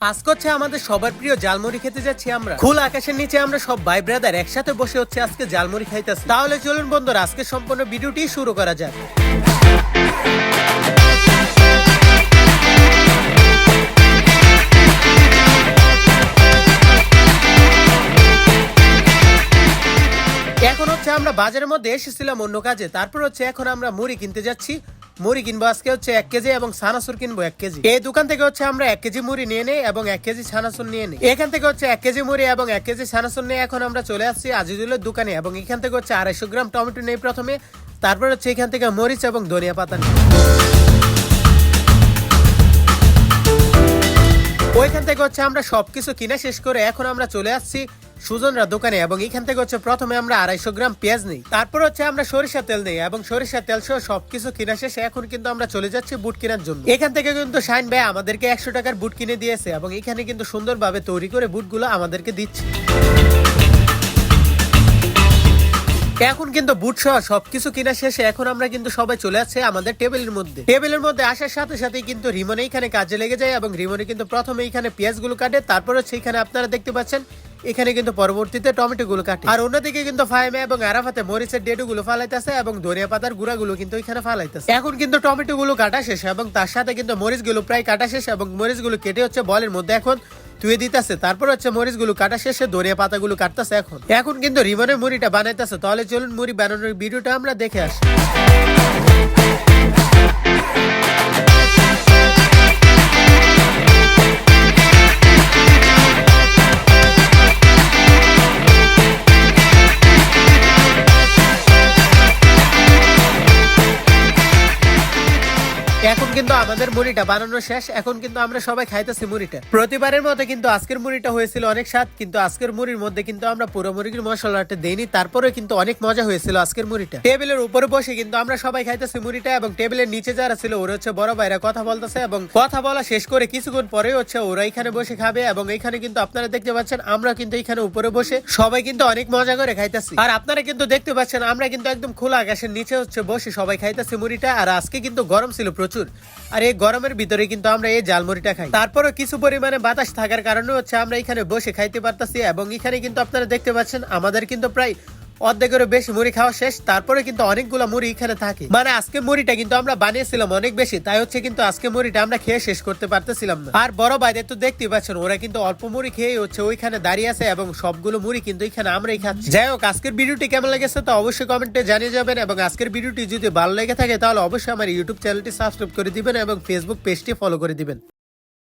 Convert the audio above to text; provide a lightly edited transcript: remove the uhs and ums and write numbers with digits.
আজকে হচ্ছে আমাদের সবার প্রিয় জালমুড়ি খেতে যাচ্ছি আমরা। খোলা আকাশের নিচে আমরা সব ভাই ব্রাদার একসাথে বসে হচ্ছে আজকে জালমুড়ি খাইতেছি। তাহলে চলুন বন্ধুরা, আজকে সম্পূর্ণ ভিডিওটি শুরু করা যাক। এখন হচ্ছে আমরা বাজারের মধ্যে এসেছিলাম অন্য কাজে, তারপর হচ্ছে এখন আমরা মুড়ি কিনতে যাচ্ছি। মুড়ি কিনবো আজকে হচ্ছে 1 কেজি এবং ছানাচুর কিনবো 1 কেজি। এই দোকান থেকে হচ্ছে আমরা 1 কেজি মুড়ি নিয়ে নেই এবং 1 কেজি ছানাচুর নিয়ে নেই। এখান থেকে হচ্ছে 1 কেজি মুড়ি এবং 1 কেজি ছানাচুর নিয়ে এখন আমরা চলে আসছি আজিজুলের দোকানে এবং এখান থেকে হচ্ছে 250 গ্রাম টমেটো নেই প্রথমে, তারপর হচ্ছে এখান থেকে মরিচ এবং ধনিয়া পাতা নেই। ওইখান থেকে হচ্ছে আমরা সবকিছু কিনা শেষ করে এখন আমরা চলে আসছি সুজনরা দোকানে এবং এখান থেকে হচ্ছে প্রথমে আমরা 250 গ্রাম পেঁয়াজ নেই, তারপর হচ্ছে আমরা সরিষা তেল নেই এবং সরিষা তেল সহ সবকিছু কিনা শেষে এখন কিন্তু আমরা চলে যাচ্ছি বুট কেনার জন্য। এখান থেকে কিন্তু শাইন ভাই আমাদেরকে 100 টাকার বুট কিনে দিয়েছে এবং এখানে কিন্তু সুন্দরভাবে তৈরি করে বুটগুলো আমাদেরকে দিচ্ছে। এখন কিন্তু বুট সহ সবকিছু কিনা শেষে এখন আমরা কিন্তু সবাই চলে আসছে আমাদের টেবিলের মধ্যে। টেবিলের মধ্যে আসার সাথে সাথে কিন্তু রিমন এইখানে কাজে লেগে যায় এবং রিমনে কিন্তু প্রথমে এইখানে পেঁয়াজ গুলো কাটে, তারপর হচ্ছে এখানে আপনারা দেখতে পাচ্ছেন এখানে কিন্তু পরবর্তীতে টমেটো গুলো কাটে। আর অন্যদিকে কিন্তু ফাইমে এবং আরাফাতে মরিচের ডেডু গুলো ফালাইতেছে এবং ধনিয়া পাতার গুঁড়া গুলো কিন্তু এখানে ফালাইতেছে। এখন কিন্তু টমেটো গুলো কাটা শেষ এবং তার সাথে কিন্তু মরিচ গুলো প্রায় কাটা শেষ এবং মরিচ গুলো কেটে হচ্ছে বলের মধ্যে এখন ধুয়ে দিতেছে। তারপর হচ্ছে মরিচ গুলো কাটা শেষে ধনিয়া পাতা গুলো কাটতেছে। এখন কিন্তু রিমনের মুড়িটা বানাইতেছে। তাহলে চলুন মুড়ি বানানোর ভিডিওটা আমরা দেখে আসি। এখন কিন্তু আমাদের মুড়িটা বানানো শেষ, এখন কিন্তু আমরা সবাই খাইতেছি মুড়িটা। প্রতিবারের মতো কিন্তু আজকের মুড়িটা হয়েছিল অনেক স্বাদ, কিন্তু আজকের মুড়ির মধ্যে কিন্তু আমরা পুরো মুরগির মশলাটা দেইনি, তারপরে কিন্তু অনেক মজা হয়েছিল আজকের মুড়িটা। টেবিলের উপরে বসে কিন্তু আমরা সবাই খাইতেছি মুড়িটা এবং টেবিলের নিচে যারা ছিল ওরা হচ্ছে বড় ভাইরা কথা বলতেছে এবং কথা বলা শেষ করে কিছুক্ষণ পরে হচ্ছে ওরা এখানে বসে খাবে এবং এখানে কিন্তু আপনারা দেখতে পাচ্ছেন আমরা কিন্তু এখানে উপরে বসে সবাই কিন্তু অনেক মজা করে খাইতেছি। আর আপনারা কিন্তু দেখতে পাচ্ছেন আমরা কিন্তু একদম খোলা আকাশের নিচে হচ্ছে বসে সবাই খাইতেছি মুড়িটা। আর আজকে কিন্তু গরম ছিল প্রচুর, আর এই গরমের ভিতরে কিন্তু আমরা এই জালমুড়িটা খাই। তারপরে কিছু পরিমাণে বাতাস থাকার কারণে হচ্ছে আমরা এখানে বসে খাইতে পারতাছি এবং এখানে কিন্তু আপনারা দেখতে পাচ্ছেন আমাদের কিন্তু প্রায় অর্ধেকেরও বেশি মুড়ি খাওয়া শেষ। তারপরে কিন্তু অনেকগুলো মুড়ি এখানে থাকে, মানে আজকে মুড়িটা কিন্তু আমরা বানিয়েছিলাম অনেক বেশি, তাই হচ্ছে কিন্তু আজকে মুড়িটা আমরা খেয়ে শেষ করতে পারতেছিলাম না। আর বড় ভাইদের তো দেখতে পাচ্ছেন ওরা কিন্তু অল্প মুড়ি খেয়ে হচ্ছে ওইখানে দাঁড়িয়ে আছে এবং সবগুলো মুড়ি কিন্তু এখানে আমরাই খাচ্ছি। যাই হোক, আজকের ভিডিওটি কেমন লেগেছে তো অবশ্যই কমেন্টে জানিয়ে যাবেন এবং আজকের ভিডিওটি যদি ভালো লেগে থাকে তাহলে অবশ্যই আমার ইউটিউব চ্যানেলটি সাবস্ক্রাইব করে দিবেন এবং ফেসবুক পেজটি ফলো করে দিবেন।